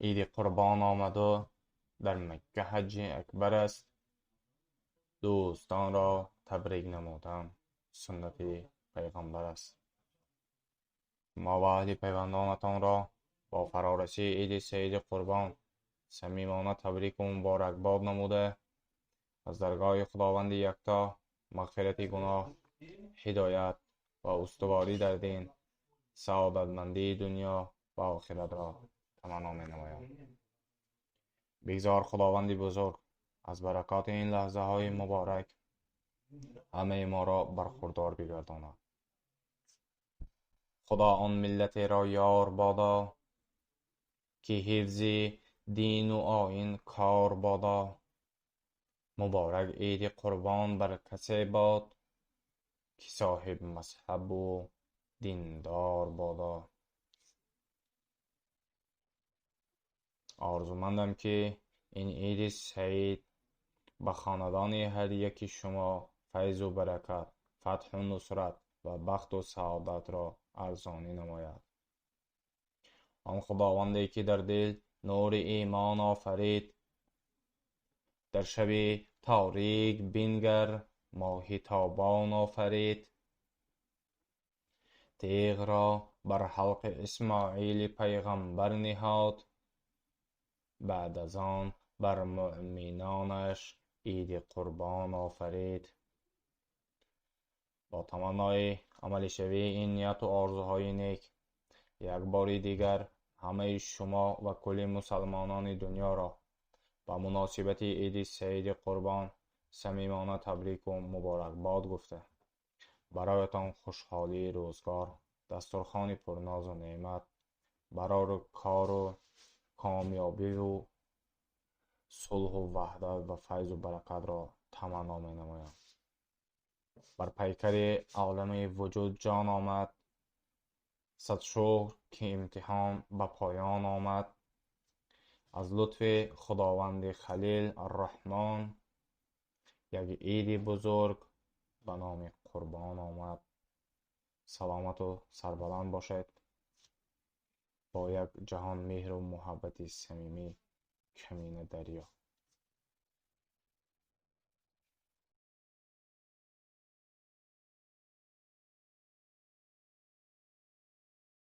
عید قربان آمد و در مکه حج اکبر است. دوستان را تبریک نمودن سنت پیغمبر است. ما و اهل پیوندانتان را با فرارسی عید سعید قربان صمیمانه تبریک و مبارکباد نموده از درگاه خداوند یکتا مغفرت گناه، هدایت و استواری در دین، سعادتمندی دنیا و آخرت را تمنا می نمایم. بگذار خداوند بزرگ از برکات این لحظه های مبارک همه ما را برخوردار بگرداند. خدا آن ملت را یار بادا که حفظ دین و آیین کار بادا. مبارک عید قربان بر کسی باد که صاحب مذهب و دیندار بادا. آرزومندم که این عید سعید به خاندان هر یکی شما فیض و برکت، فتح و نصرت و بخت و سعادت را ارزانی نماید. آن خداوندی که در دل نور ایمان آفرید، در شب تاریک بینگر ماه تابان آفرید. تیغ را بر حلق اسماعیل پیغمبر نهاد، بعد از آن بر مؤمنانش عید قربان آفرید. با تمنای عمل شوی این نیت و آرزوهای نیک، یک بار دیگر همه شما و کل مسلمانان دنیا را با مناسبت عید سعید قربان صمیمانه تبریک و مبارکباد گفته برایتان خوشحالی روزگار، دسترخوان پرناز و نعمت، برای کار و کامیابی و صلح و وحدت و فیض و برکت را تمنا می نمایم. بر پیکر عالم وجود جان آمد، صد شکر که امتحان به پایان آمد. از لطف خداوند خلیل الرحمن یک عید بزرگ به نام قربان آمد. سلامت و سربلند باشید. با یک جهان مهر و محبت صمیمی کمین دریا.